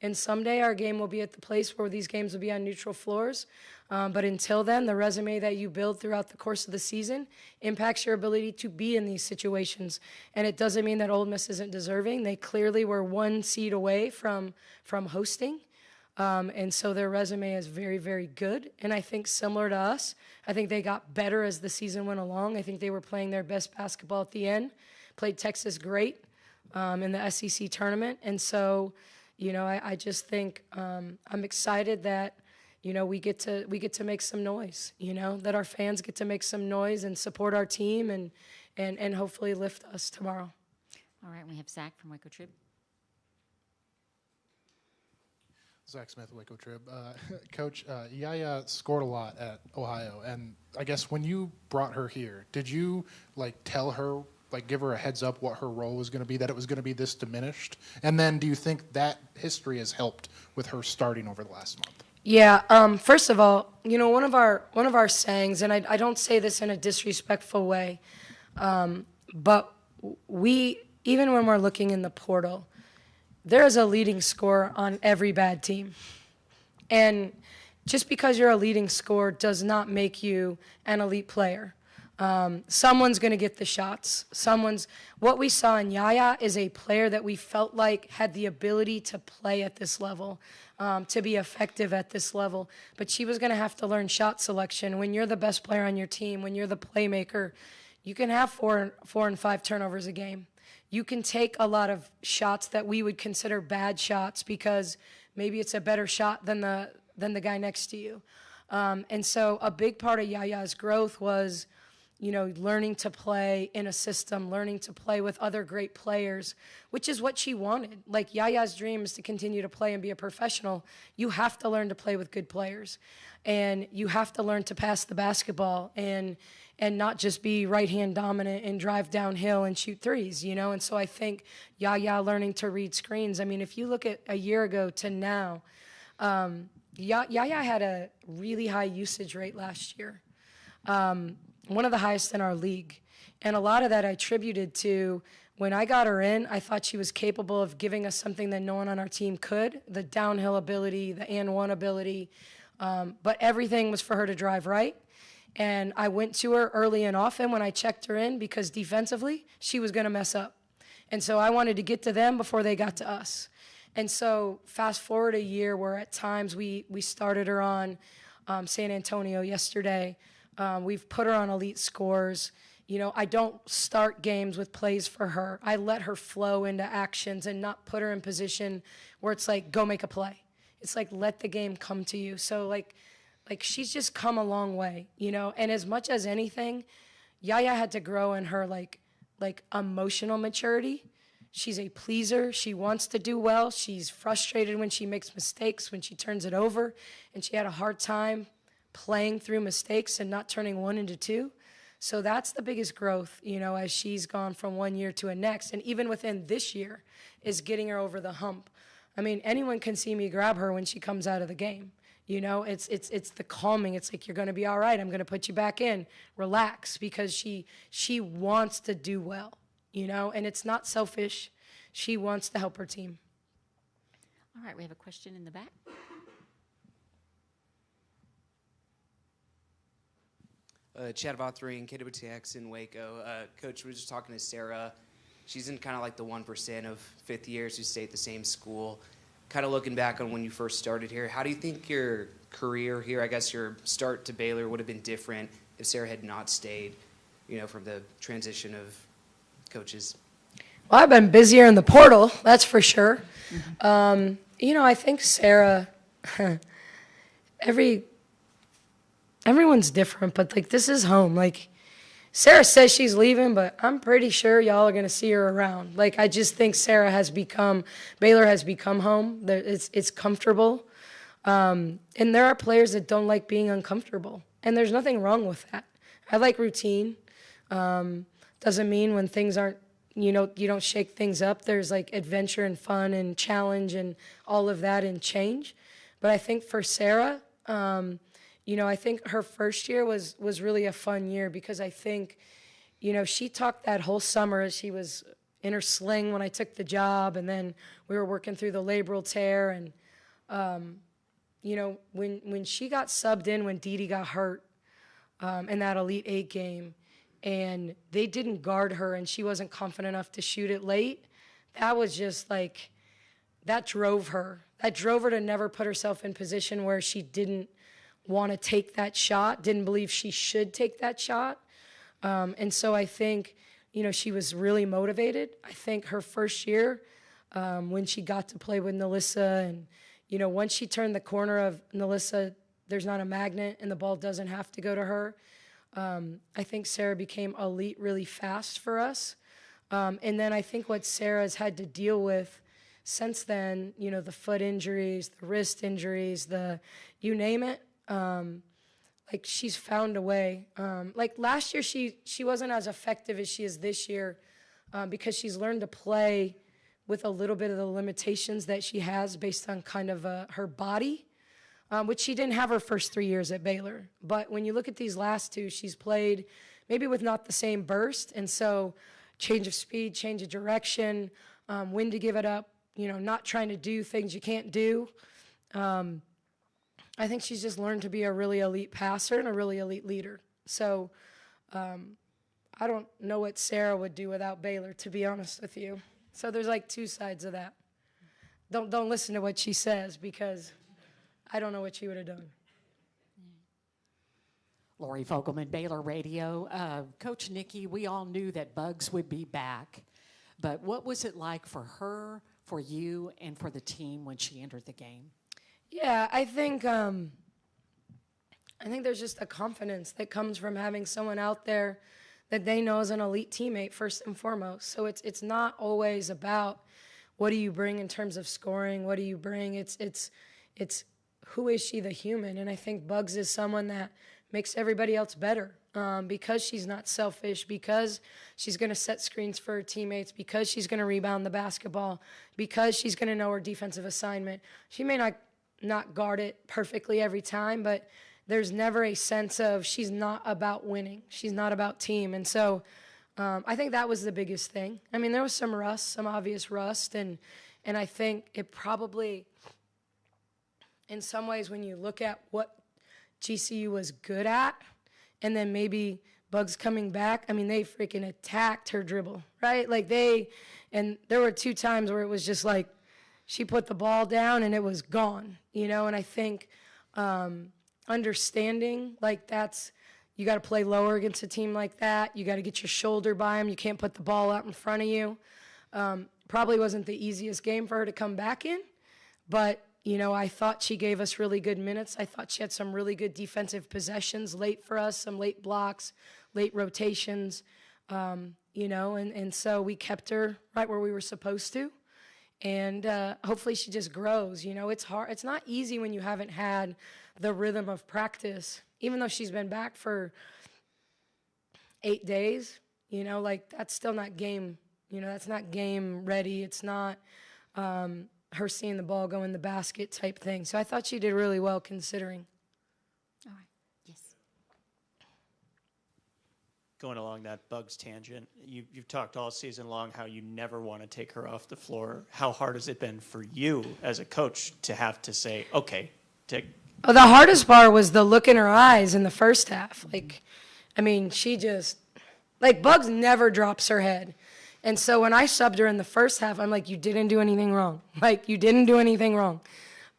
And someday our game will be at the place where these games will be on neutral floors. But until then, the resume that you build throughout the course of the season impacts your ability to be in these situations. And it doesn't mean that Ole Miss isn't deserving. They clearly were one seed away from hosting. And so their resume is very, very good. And I think similar to us, I think they got better as the season went along. I think they were playing their best basketball at the end, played Texas great in the SEC tournament. And so, I just think I'm excited that, we get to make some noise, that our fans get to make some noise and support our team and hopefully lift us tomorrow. All right, we have Zach from Waco Trib. Zach Smith, Waco Trib. Coach, Yaya scored a lot at Ohio, and I guess when you brought her here, did you tell her, give her a heads up what her role was going to be, that it was going to be this diminished? And then do you think that history has helped with her starting over the last month? Yeah. First of all, one of our sayings, and I don't say this in a disrespectful way, but even when we're looking in the portal, there is a leading scorer on every bad team. And just because you're a leading scorer does not make you an elite player. Someone's going to get the shots. What we saw in Yaya is a player that we felt like had the ability to play at this level, to be effective at this level. But she was going to have to learn shot selection. When you're the best player on your team, when you're the playmaker, you can have four and five turnovers a game. You can take a lot of shots that we would consider bad shots because maybe it's a better shot than the guy next to you. And so a big part of Yaya's growth was, learning to play in a system, learning to play with other great players, which is what she wanted. Yaya's dream is to continue to play and be a professional. You have to learn to play with good players. And you have to learn to pass the basketball and not just be right-hand dominant and drive downhill and shoot threes, And so I think Yaya learning to read screens. I mean, if you look at a year ago to now, Yaya had a really high usage rate last year. One of the highest in our league. And a lot of that I attributed to when I got her in, I thought she was capable of giving us something that no one on our team could, the downhill ability, the and one ability. But everything was for her to drive right. And I went to her early and often when I checked her in because defensively, she was going to mess up. And so I wanted to get to them before they got to us. And so fast forward a year where at times we started her on San Antonio yesterday. We've put her on elite scores. I don't start games with plays for her. I let her flow into actions and not put her in position where it's go make a play. It's let the game come to you. So she's just come a long way, and as much as anything, Yaya had to grow in her emotional maturity. She's a pleaser. She wants to do well. She's frustrated when she makes mistakes, when she turns it over, and she had a hard time playing through mistakes and not turning one into two. So that's the biggest growth, as she's gone from one year to a next. And even within this year is getting her over the hump. I mean, anyone can see me grab her when she comes out of the game. It's the calming. It's you're going to be all right. I'm going to put you back in. Relax, because she wants to do well, and it's not selfish. She wants to help her team. All right, we have a question in the back. Chad Vothry and KWTX in Waco. Coach, we were just talking to Sarah. She's in kind of like the 1% of fifth years who stay at the same school. Kind of looking back on when you first started here, how do you think your career here, I guess your start to Baylor, would have been different if Sarah had not stayed, from the transition of coaches? Well, I've been busier in the portal, that's for sure. I think Sarah, everyone's different, but like this is home. Like Sarah says she's leaving, but I'm pretty sure y'all are gonna see her around. Like I just think Baylor has become home. It's comfortable, and there are players that don't like being uncomfortable, and there's nothing wrong with that. I like routine. Doesn't mean when things aren't, you don't shake things up. There's like adventure and fun and challenge and all of that and change. But I think for Sarah, I think her first year was really a fun year because I think, she talked that whole summer as she was in her sling when I took the job, and then we were working through the labral tear. And, when she got subbed in when Dee Dee got hurt in that Elite Eight game, and they didn't guard her and she wasn't confident enough to shoot it late, that was just like, that drove her. That drove her to never put herself in position where she didn't want to take that shot, didn't believe she should take that shot. And so I think, she was really motivated. I think her first year, when she got to play with Nalissa, and, once she turned the corner of Nalissa, there's not a magnet and the ball doesn't have to go to her. I think Sarah became elite really fast for us. And then I think what Sarah's had to deal with since then, the foot injuries, the wrist injuries, you name it, like she's found a way. Like last year, she wasn't as effective as she is this year because she's learned to play with a little bit of the limitations that she has based on kind of her body. Which she didn't have her first 3 years at Baylor. But when you look at these last two, she's played maybe with not the same burst. And so change of speed, change of direction, when to give it up, not trying to do things you can't do. I think she's just learned to be a really elite passer and a really elite leader. So I don't know what Sarah would do without Baylor, to be honest with you. So there's like two sides of that. Don't listen to what she says because I don't know what she would have done. Lori Fogelman, Baylor Radio. Coach Nikki, we all knew that Bugs would be back, but what was it like for her, for you, and for the team when she entered the game? Yeah, I think there's just a confidence that comes from having someone out there that they know is an elite teammate first and foremost. So it's not always about what do you bring in terms of scoring, what do you bring. It's who is she, the human? And I think Bugs is someone that makes everybody else better because she's not selfish, because she's going to set screens for her teammates, because she's going to rebound the basketball, because she's going to know her defensive assignment. She may not guard it perfectly every time, but there's never a sense of she's not about winning. She's not about team. And so I think that was the biggest thing. I mean, there was some rust, some obvious rust, and I think it probably – in some ways, when you look at what GCU was good at, and then maybe Bugs coming back, I mean, they freaking attacked her dribble, right? And there were 2 times where it was just like she put the ball down and it was gone, and I think understanding, like you got to play lower against a team like that. You got to get your shoulder by them. You can't put the ball out in front of you. Probably wasn't the easiest game for her to come back in, but I thought she gave us really good minutes. I thought she had some really good defensive possessions late for us, some late blocks, late rotations, and so we kept her right where we were supposed to. And hopefully she just grows. It's hard. It's not easy when you haven't had the rhythm of practice, even though she's been back for 8 days, that's still not game, that's not game ready. It's not her seeing the ball go in the basket type thing. So I thought she did really well considering. All right. Yes. Going along that Bugs tangent, you've talked all season long how you never want to take her off the floor. How hard has it been for you as a coach to have to say, okay, take? Oh, the hardest part was the look in her eyes in the first half. I mean, she just, like, Bugs never drops her head. And so when I subbed her in the first half, I'm like, you didn't do anything wrong. Like, you didn't do anything wrong.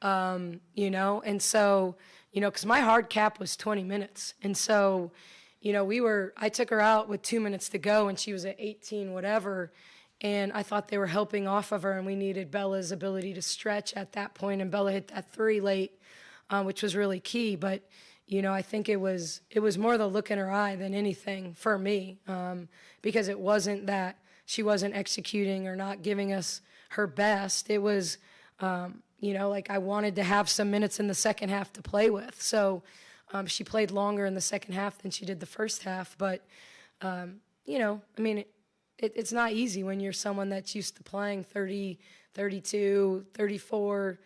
You know, and so, you know, because my hard cap was 20 minutes. And so, you know, I took her out with 2 minutes to go, and she was at 18, whatever. And I thought they were helping off of her, and we needed Bella's ability to stretch at that point. And Bella hit that 3 late, which was really key. But, you know, I think it was more the look in her eye than anything for me, because it wasn't that she wasn't executing or not giving us her best. It was, you know, like I wanted to have some minutes in the second half to play with. So she played longer in the second half than she did the first half. But, you know, I mean, it's not easy when you're someone that's used to playing 30, 32, 34,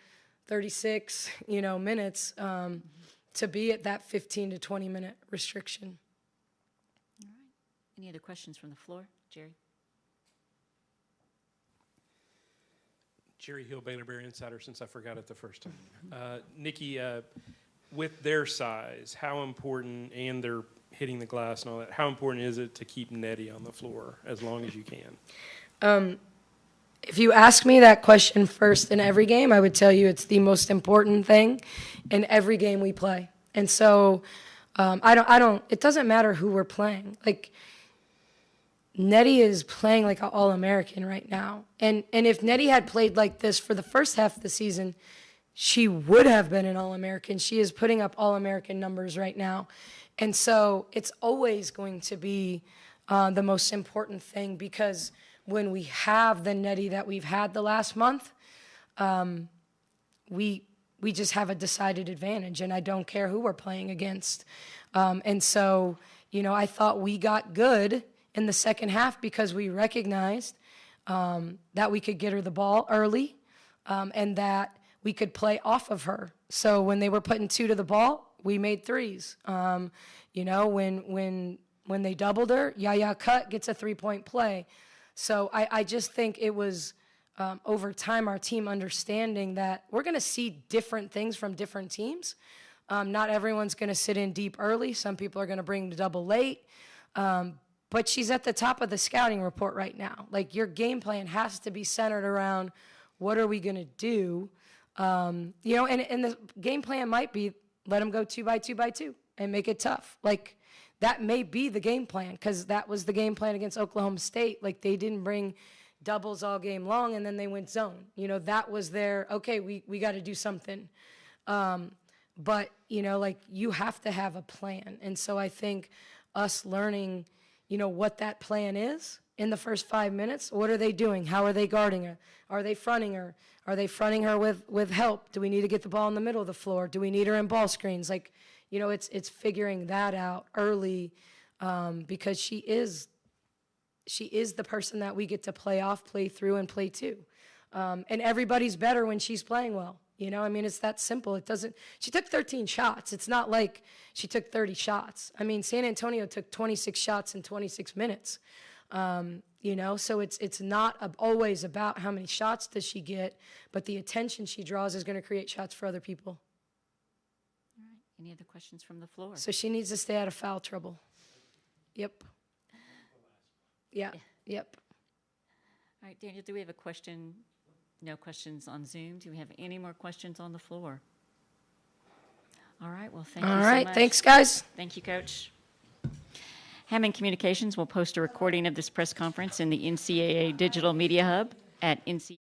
36, you know, minutes to be at that 15 to 20 minute restriction. All right. Any other questions from the floor? Jerry? Jerry Hill, Baylor Bear Insider, since I forgot it the first time. Nikki, with their size, how important, and they're hitting the glass and all that, how important is it to keep Nettie on the floor as long as you can? If you ask me that question first in every game, I would tell you it's the most important thing in every game we play. And so it doesn't matter who we're playing. Like, Nettie is playing like an All-American right now. And if Nettie had played like this for the first half of the season, she would have been an All-American. She is putting up All-American numbers right now. And so it's always going to be the most important thing, because when we have the Nettie that we've had the last month, we just have a decided advantage, and I don't care who we're playing against. And so, you know, I thought we got good in the second half because we recognized that we could get her the ball early and that we could play off of her. So when they were putting 2 to the ball, we made 3s. You know, when they doubled her, Yaya cut, gets a 3-point play. So I just think it was over time our team understanding that we're going to see different things from different teams. Not everyone's going to sit in deep early. Some people are going to bring the double late. But she's at the top of the scouting report right now. Like, your game plan has to be centered around what are we going to do. You know, and the game plan might be let them go 2 by 2 by 2 and make it tough. Like, that may be the game plan, because that was the game plan against Oklahoma State. Like, they didn't bring doubles all game long, and then they went zone. You know, that was their, okay, we got to do something. But, you know, like, you have to have a plan. And so I think us learning, you know, what that plan is in the first 5 minutes. What are they doing? How are they guarding her? Are they fronting her? Are they fronting her with help? Do we need to get the ball in the middle of the floor? Do we need her in ball screens? Like, you know, it's figuring that out early, because she is the person that we get to play off, play through, and play to. And everybody's better when she's playing well. You know, I mean, it's that simple. She took 13 shots. It's not like she took 30 shots. I mean, San Antonio took 26 shots in 26 minutes. You know, so it's not always about how many shots does she get, but the attention she draws is going to create shots for other people. All right. Any other questions from the floor? So she needs to stay out of foul trouble. Yep. Yeah. Yep. All right, Daniel, do we have a question? No questions on Zoom. Do we have any more questions on the floor? All right, well, thank you so much. All right, thanks, guys. Thank you, Coach. Hammond Communications will post a recording of this press conference in the NCAA Digital Media Hub at NCAA.